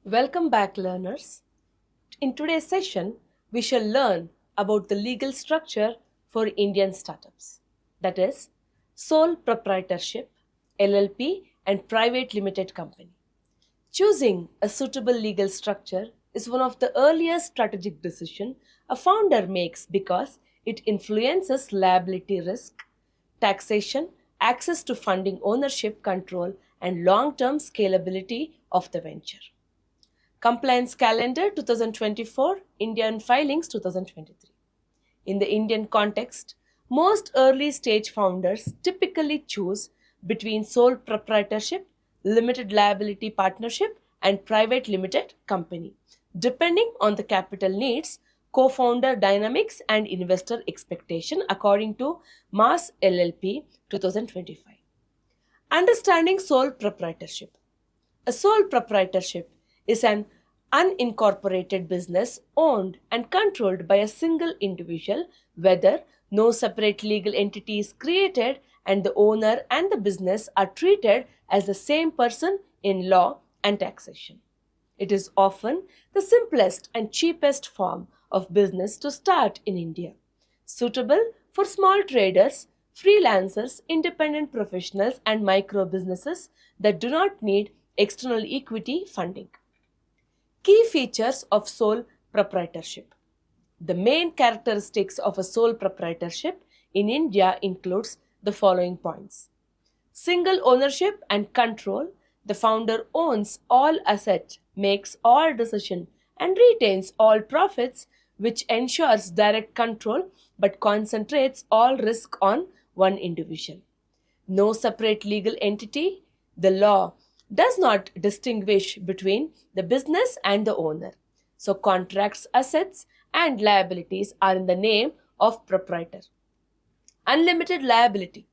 Welcome back, learners. In today's session, we shall learn about the legal structure for Indian startups, that is, sole proprietorship, LLP, and private limited company. Choosing a suitable legal structure is one of the earliest strategic decisions a founder makes because it influences liability risk, taxation, access to funding, ownership, control, and long term scalability of the venture. Compliance Calendar 2024, Indian Filings 2023. In the Indian context, most early stage founders typically choose between sole proprietorship, limited liability partnership, and private limited company, depending on the capital needs, co founder dynamics, and investor expectation, according to Mass LLP 2025. Understanding sole proprietorship. A sole proprietorship is an unincorporated business owned and controlled by a single individual, whether no separate legal entity is created and the owner and the business are treated as the same person in law and taxation. It is often the simplest and cheapest form of business to start in India, suitable for small traders, freelancers, independent professionals, and micro businesses that do not need external equity funding. Key features of sole proprietorship. The main characteristics of a sole proprietorship in India includes the following points. Single ownership and control. The founder owns all assets, makes all decisions, and retains all profits, which ensures direct control but concentrates all risk on one individual. No separate legal entity. The law does not distinguish between the business and the owner. So, contracts, assets, and liabilities are in the name of proprietor. Unlimited liability.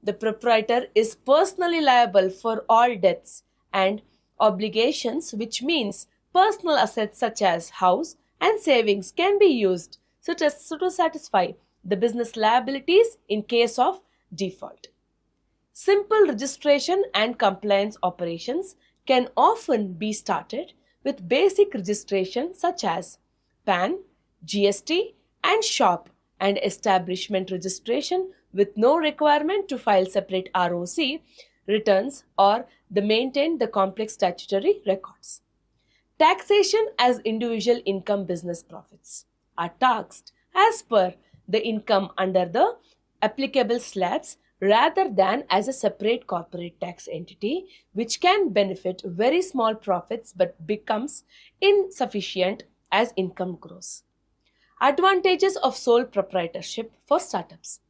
The proprietor is personally liable for all debts and obligations, which means personal assets such as house and savings can be used to satisfy the business liabilities in case of default. Simple registration and compliance operations can often be started with basic registration such as PAN, GST, and SHOP, and establishment registration with no requirement to file separate ROC returns or maintain the complex statutory records. Taxation as individual income business profits are taxed as per the income under the applicable slabs rather than as a separate corporate tax entity, which can benefit very small profits but becomes insufficient as income grows. Advantages of sole proprietorship for startups.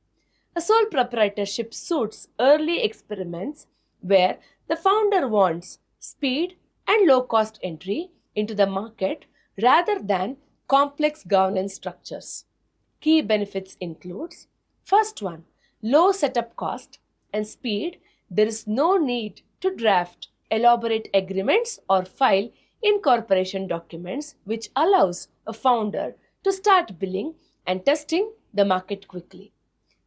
A sole proprietorship suits early experiments where the founder wants speed and low cost entry into the market rather than complex governance structures. Key benefits includes first one, low setup cost and speed. There is no need to draft elaborate agreements or file incorporation documents, which allows a founder to start billing and testing the market quickly.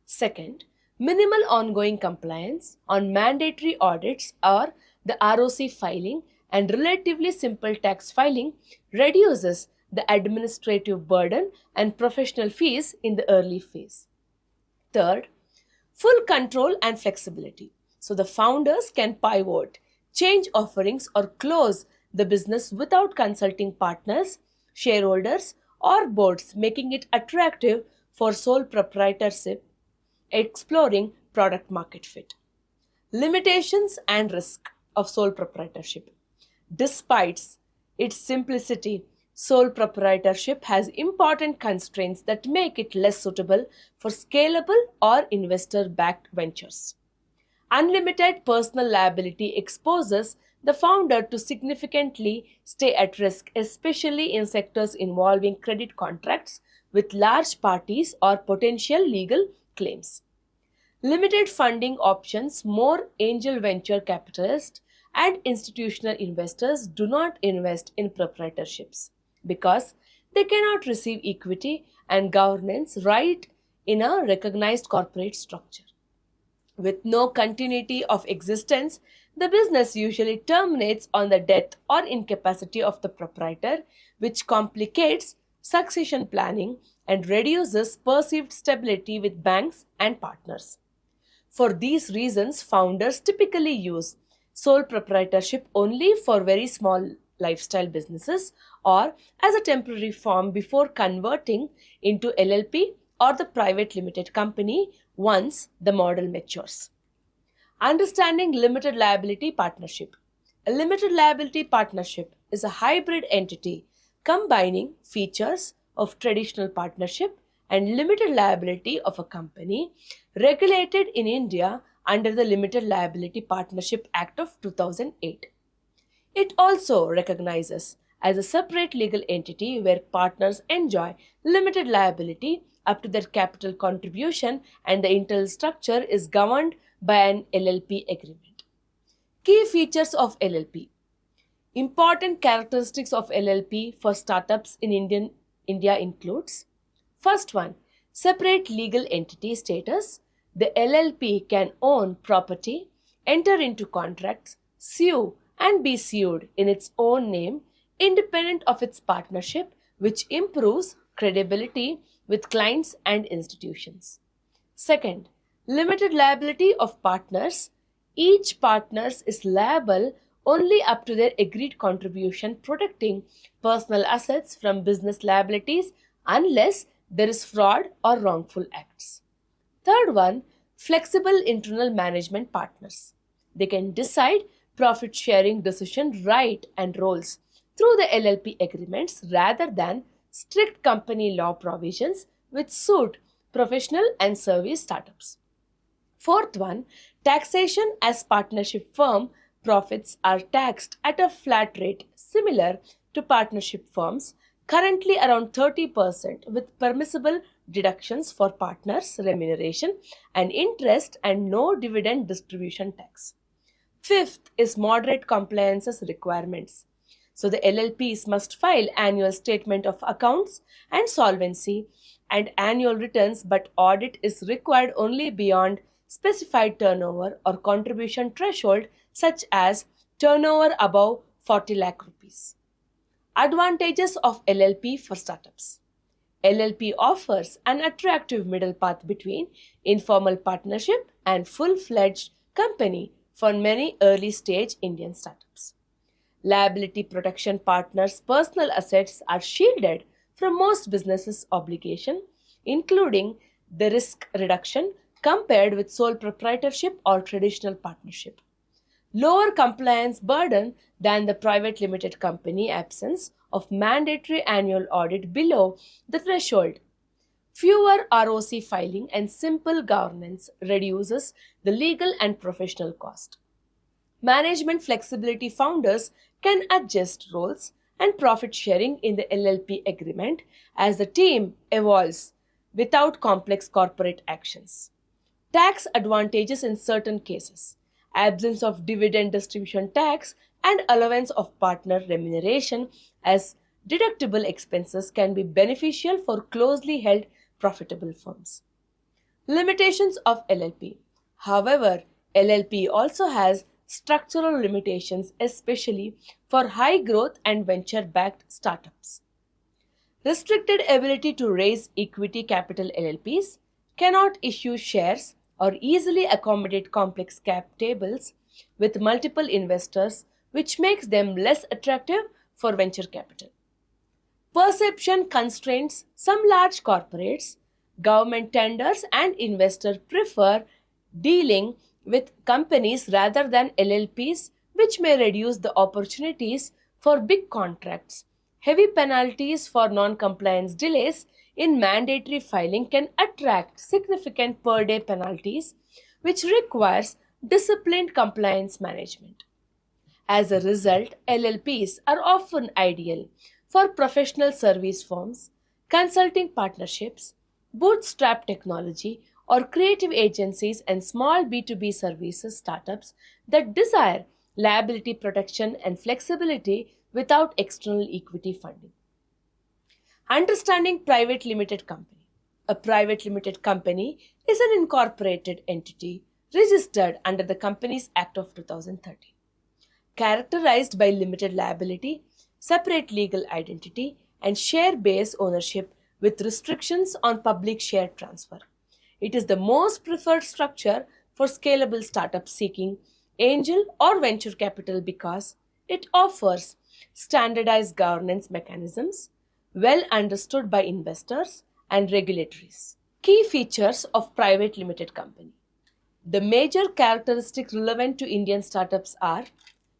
Second, minimal ongoing compliance on mandatory audits or the ROC filing and relatively simple tax filing reduces the administrative burden and professional fees in the early phase. Third, full control and flexibility. So the founders can pivot, change offerings, or close the business without consulting partners, shareholders, or boards, making it attractive for sole proprietorship, exploring product market fit. Limitations and risk of sole proprietorship. Despite its simplicity, sole proprietorship has important constraints that make it less suitable for scalable or investor backed ventures. Unlimited personal liability exposes the founder to significantly stay at risk, especially in sectors involving credit contracts with large parties or potential legal claims. Limited funding options. More angel venture capitalists and institutional investors do not invest in proprietorships because they cannot receive equity and governance right in a recognized corporate structure. With no continuity of existence, the business usually terminates on the death or incapacity of the proprietor, which complicates succession planning and reduces perceived stability with banks and partners. For these reasons, founders typically use sole proprietorship only for very small lifestyle businesses or as a temporary form before converting into LLP or the private limited company once the model matures. Understanding limited liability partnership. A limited liability partnership is a hybrid entity combining features of traditional partnership and limited liability of a company regulated in India under the Limited Liability Partnership Act of 2008. It also recognizes as a separate legal entity where partners enjoy limited liability up to their capital contribution and the internal structure is governed by an LLP agreement. Key features of LLP. Important characteristics of LLP for startups in India includes: first one, separate legal entity status. The LLP can own property, enter into contracts, sue and be sued in its own name independent of its partnership, which improves credibility with clients and institutions. Second, limited liability of partners. Each partner is liable only up to their agreed contribution, protecting personal assets from business liabilities unless there is fraud or wrongful acts. Third one, flexible internal management partners. They can decide profit sharing decision right and roles through the LLP agreements rather than strict company law provisions which suit professional and service startups. Fourth one, taxation. As partnership firm, profits are taxed at a flat rate similar to partnership firms, currently around 30% with permissible deductions for partners' remuneration and interest and no dividend distribution tax. Fifth is moderate compliances requirements. So the LLPs must file annual statement of accounts and solvency and annual returns, but audit is required only beyond specified turnover or contribution threshold such as turnover above 40 lakh rupees. Advantages of LLP for startups. LLP offers an attractive middle path between informal partnership and full-fledged company for many early-stage Indian startups. Liability protection. Partners' personal assets are shielded from most businesses' obligation, including the risk reduction compared with sole proprietorship or traditional partnership. Lower compliance burden than the private limited company, absence of mandatory annual audit below the threshold. Fewer ROC filing and simple governance reduces the legal and professional cost. Management flexibility. Founders can adjust roles and profit sharing in the LLP agreement as the team evolves without complex corporate actions. Tax advantages in certain cases. Absence of dividend distribution tax and allowance of partner remuneration as deductible expenses can be beneficial for closely held profitable firms. Limitations of LLP. However, LLP also has structural limitations, especially for high growth and venture backed startups. Restricted ability to raise equity capital. LLPs cannot issue shares or easily accommodate complex cap tables with multiple investors, which makes them less attractive for venture capital. Perception constraints. Some large corporates, government tenders, and investors prefer dealing with companies rather than LLPs, which may reduce the opportunities for big contracts. Heavy penalties for non-compliance delays in mandatory filing can attract significant per-day penalties, which requires disciplined compliance management. As a result, LLPs are often ideal for professional service firms, consulting partnerships, bootstrap technology, or creative agencies and small B2B services startups that desire liability protection and flexibility without external equity funding. Understanding private limited company. A private limited company is an incorporated entity registered under the Companies Act of 2013, characterized by limited liability, separate legal identity, and share-based ownership with restrictions on public share transfer. It is the most preferred structure for scalable startups seeking angel or venture capital because it offers standardized governance mechanisms well understood by investors and regulatories. Key features of private limited company. The major characteristics relevant to Indian startups are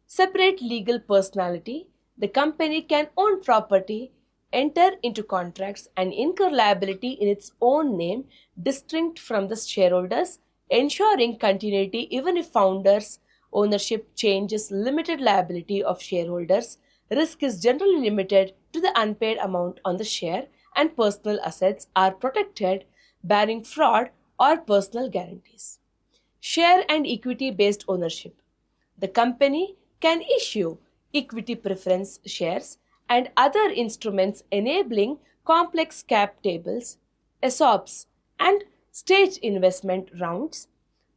separate legal personality. The company can own property, enter into contracts, and incur liability in its own name, distinct from the shareholders, ensuring continuity even if founders' ownership changes. Limited liability of shareholders. Risk is generally limited to the unpaid amount on the share, and personal assets are protected, barring fraud or personal guarantees. Share and equity based ownership. The company can issue equity preference shares and other instruments enabling complex cap tables, ESOPs, and staged investment rounds.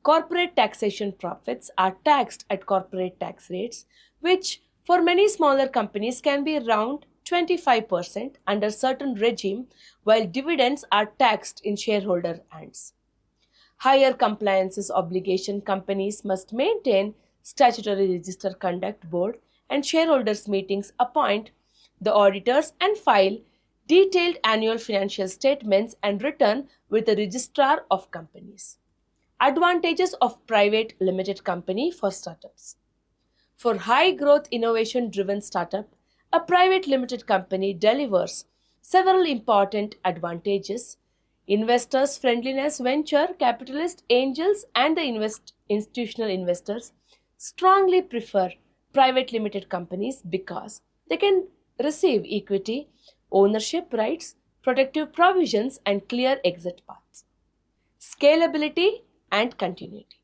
Corporate taxation profits are taxed at corporate tax rates, which for many smaller companies can be around 25% under certain regime, while dividends are taxed in shareholder hands. Higher compliances obligation. Companies must maintain statutory register conduct board and shareholders meetings, appoint the auditors, and file detailed annual financial statements and return with the registrar of companies. Advantages of private limited company for startups. For high growth innovation driven startup, a private limited company delivers several important advantages. Investors' friendliness. Venture capitalists, angels, and the institutional investors strongly prefer private limited companies because they can receive equity, ownership rights, protective provisions, and clear exit paths. Scalability and continuity.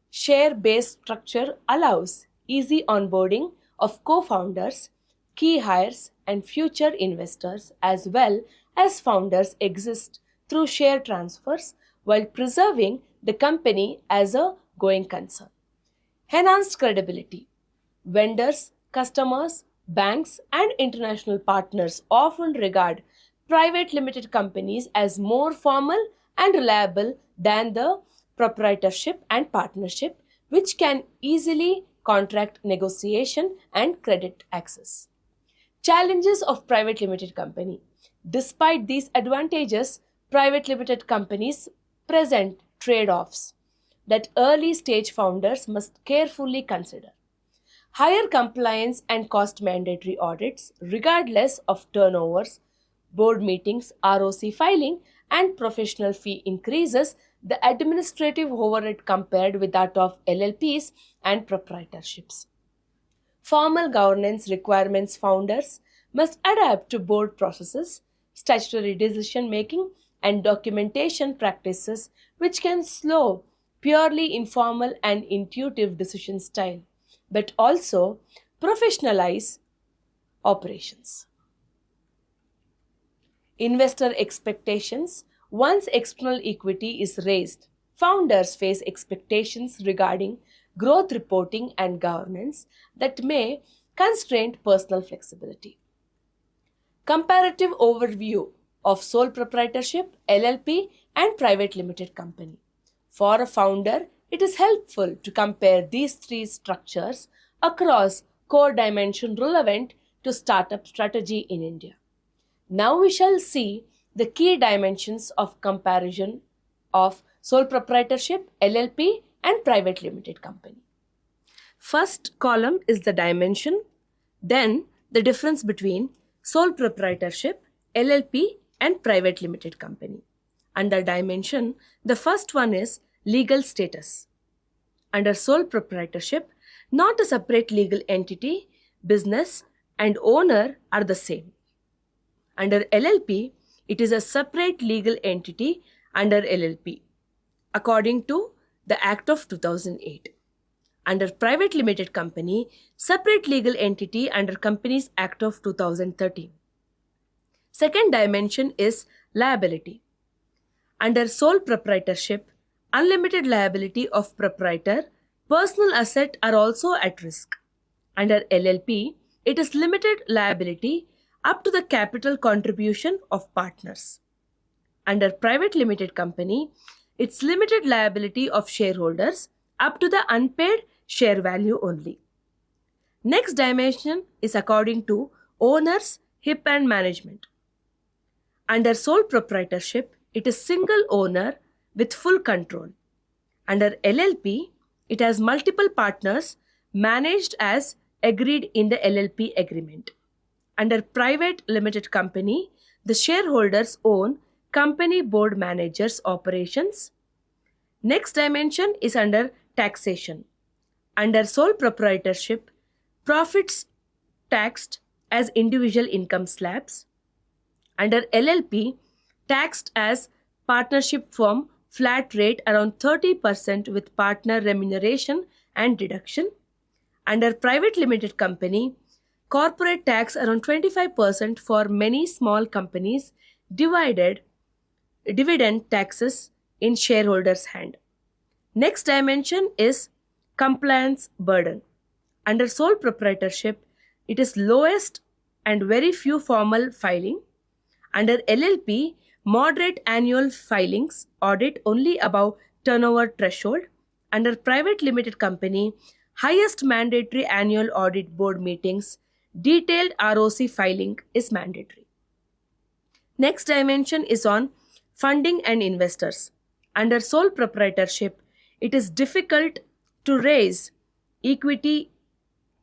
Share-based structure allows easy onboarding of co-founders, key hires, and future investors, as well as founders exist through share transfers while preserving the company as a going concern. Enhanced credibility. Vendors, customers, banks, and international partners often regard private limited companies as more formal and reliable than the proprietorship and partnership, which can easily contract negotiation and credit access. Challenges of private limited company. Despite these advantages, private limited companies present trade-offs that early stage founders must carefully consider. Higher compliance and cost mandatory audits, regardless of turnovers, board meetings, ROC filing, and professional fee increases the administrative overhead compared with that of LLPs and proprietorships. Formal governance requirements. Founders must adapt to board processes, statutory decision making, and documentation practices, which can slow purely informal and intuitive decision style, but also professionalize operations. Investor expectations. Once external equity is raised, founders face expectations regarding growth reporting and governance that may constrain personal flexibility. Comparative overview of sole proprietorship, LLP, and private limited company. For a founder, it is helpful to compare these three structures across core dimensions relevant to startup strategy in India. Now we shall see the key dimensions of comparison of sole proprietorship, LLP, and private limited company. First column is the dimension, then the difference between sole proprietorship, LLP, and private limited company. Under dimension, the first one is legal status. Under sole proprietorship, not a separate legal entity, business and owner are the same. Under LLP, it is a separate legal entity under LLP, according to the Act of 2008. Under private limited company, separate legal entity under Companies Act of 2013. Second dimension is liability. Under sole proprietorship, unlimited liability of proprietor, personal asset are also at risk. Under LLP, it is limited liability up to the capital contribution of partners. Under private limited company, it's limited liability of shareholders up to the unpaid share value only. Next dimension is according to owners, HIP and management. Under sole proprietorship, it is single owner with full control. Under LLP, it has multiple partners managed as agreed in the LLP agreement. Under private limited company, the shareholders own company board managers operations. Next dimension is under taxation. Under sole proprietorship, profits taxed as individual income slabs. Under LLP, taxed as partnership firm flat rate around 30% with partner remuneration and deduction. Under private limited company, corporate tax around 25% for many small companies, dividend taxes in shareholders' hand. Next dimension is compliance burden. Under sole proprietorship, it is lowest and very few formal filing. Under LLP, moderate annual filings, audit only above turnover threshold. Under private limited company, highest mandatory annual audit board meetings, detailed ROC filing is mandatory. Next dimension is on funding and investors. Under sole proprietorship, it is difficult to raise equity,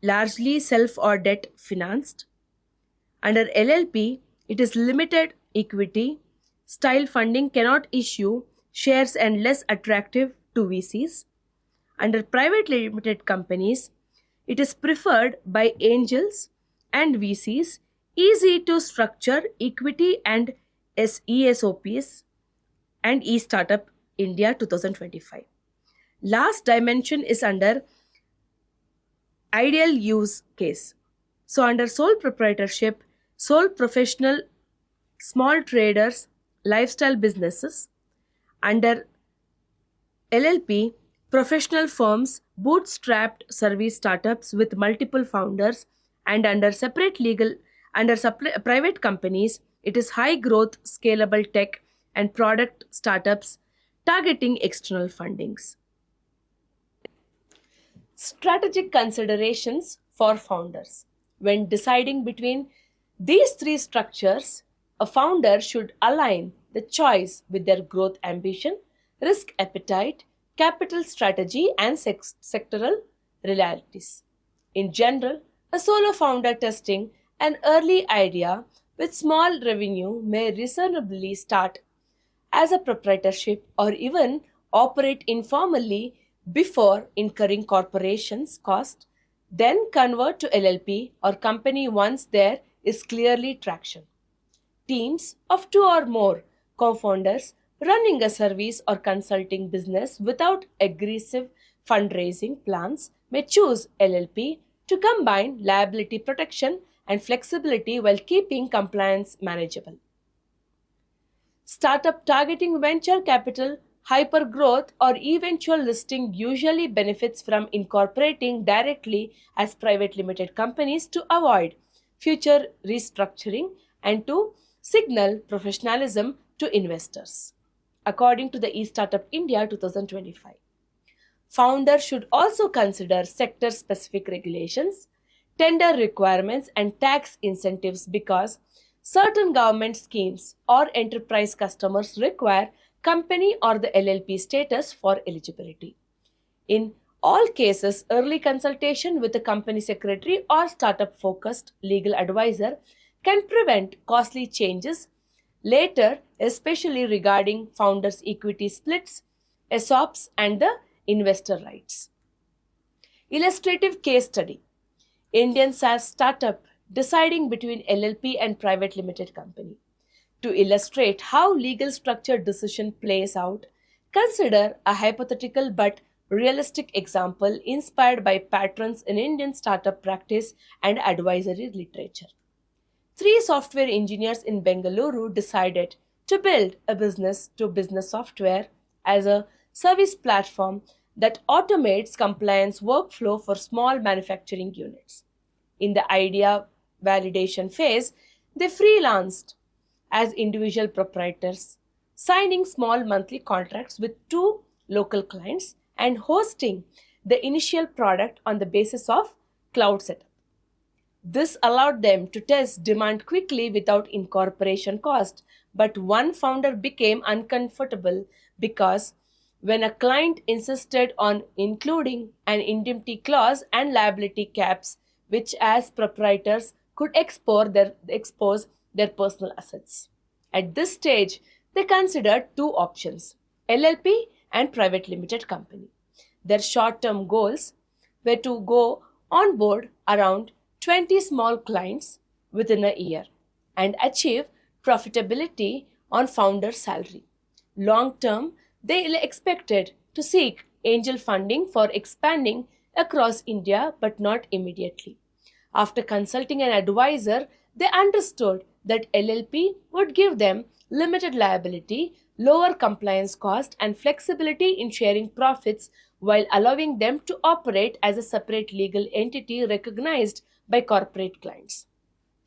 largely self or debt financed. Under LLP, it is limited equity, style funding cannot issue shares and less attractive to VCs. Under private limited companies, it is preferred by angels and VCs, easy to structure equity and ESOPs and eStartup India 2025. Last dimension is under ideal use case. So under sole proprietorship, sole professional, small traders, lifestyle businesses. Under LLP, professional firms, bootstrapped service startups with multiple founders, and under private companies, it is high growth, scalable tech and product startups targeting external fundings. Strategic considerations for founders. When deciding between these three structures, a founder should align the choice with their growth ambition, risk appetite, capital strategy, and sectoral realities. In general, a solo founder testing an early idea with small revenue may reasonably start as a proprietorship or even operate informally before incurring corporation's cost, then convert to LLP or company once there is clearly traction. Teams of 2 or more co-founders running a service or consulting business without aggressive fundraising plans may choose LLP to combine liability protection and flexibility while keeping compliance manageable. Startup targeting venture capital, hypergrowth, or eventual listing usually benefits from incorporating directly as private limited companies to avoid future restructuring and to signal professionalism to investors. According to the eStartup India 2025. Founders should also consider sector-specific regulations, tender requirements, and tax incentives because certain government schemes or enterprise customers require company or the LLP status for eligibility. In all cases, early consultation with a company secretary or startup-focused legal advisor can prevent costly changes later, especially regarding founders' equity splits, ESOPs, and the investor rights. Illustrative case study. Indian SaaS startup deciding between LLP and private limited company. To illustrate how legal structure decision plays out, consider a hypothetical but realistic example inspired by patterns in Indian startup practice and advisory literature. 3 software engineers in Bengaluru decided to build a business-to-business software as a service platform that automates compliance workflow for small manufacturing units. In the idea validation phase, they freelanced as individual proprietors, signing small monthly contracts with two local clients and hosting the initial product on the basis of cloud setup. This allowed them to test demand quickly without incorporation cost, but one founder became uncomfortable because when a client insisted on including an indemnity clause and liability caps, which as proprietors could expose their personal assets. At this stage, they considered two options: LLP and private limited company. Their short term goals were to go on board around 20 small clients within a year and achieve profitability on founder salary. Long term, they expected to seek angel funding for expanding across India but not immediately. After consulting an advisor, they understood that LLP would give them limited liability, lower compliance cost, and flexibility in sharing profits while allowing them to operate as a separate legal entity recognized by corporate clients.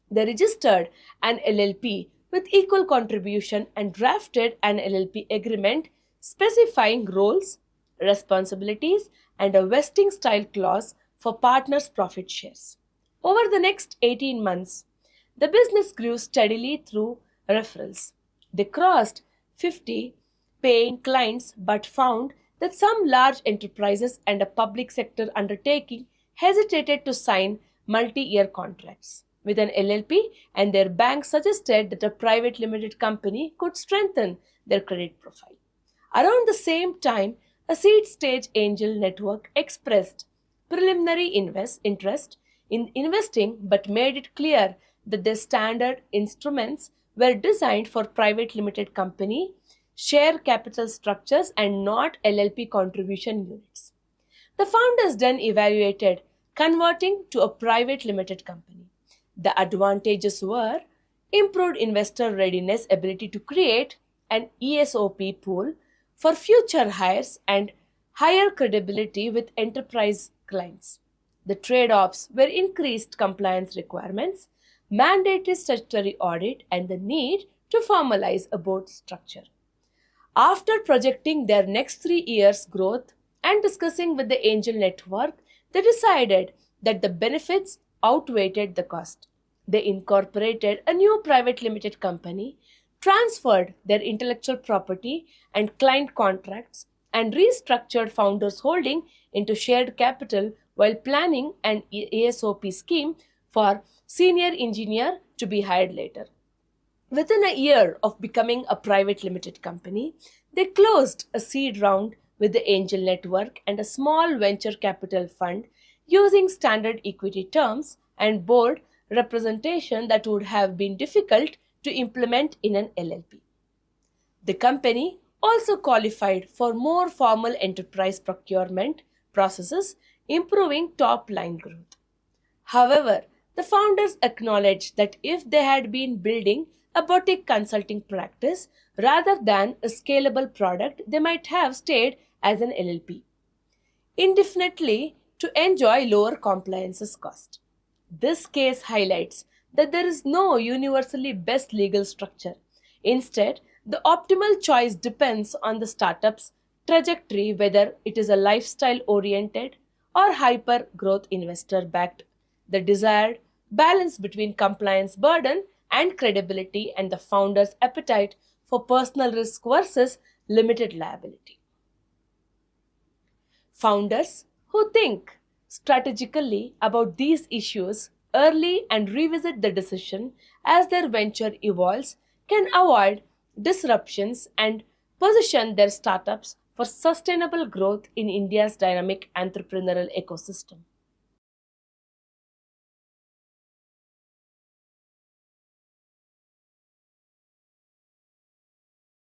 They registered an LLP with equal contribution and drafted an LLP agreement specifying roles, responsibilities, and a vesting style clause for partners' profit shares. Over the next 18 months, the business grew steadily through referrals. They crossed 50 paying clients but found that some large enterprises and a public sector undertaking hesitated to sign multi-year contracts with an LLP, and their bank suggested that a private limited company could strengthen their credit profile. Around the same time, a seed stage angel network expressed preliminary interest in investing but made it clear that their standard instruments were designed for private limited company share capital structures and not LLP contribution units. The founders then evaluated converting to a private limited company. The advantages were improved investor readiness, ability to create an ESOP pool for future hires, and higher credibility with enterprise clients. The trade offs were increased compliance requirements, mandatory statutory audit, and the need to formalize a board structure. After projecting their next 3 years' growth and discussing with the angel network, they decided that the benefits outweighed the cost. They incorporated a new private limited company, transferred their intellectual property and client contracts, and restructured founders' holding into shared capital while planning an ESOP scheme for senior engineer to be hired later. Within a year of becoming a private limited company, they closed a seed round with the angel network and a small venture capital fund using standard equity terms and board representation that would have been difficult to implement in an LLP. The company also qualified for more formal enterprise procurement processes, improving top line growth. However, the founders acknowledged that if they had been building a boutique consulting practice rather than a scalable product, they might have stayed as an LLP indefinitely to enjoy lower compliance cost. This case highlights that there is no universally best legal structure. Instead, the optimal choice depends on the startup's trajectory, whether it is a lifestyle oriented or hyper growth investor backed, the desired balance between compliance burden and credibility, and the founder's appetite for personal risk versus limited liability. Founders who think strategically about these issues early and revisit the decision as their venture evolves can avoid disruptions and position their startups for sustainable growth in India's dynamic entrepreneurial ecosystem.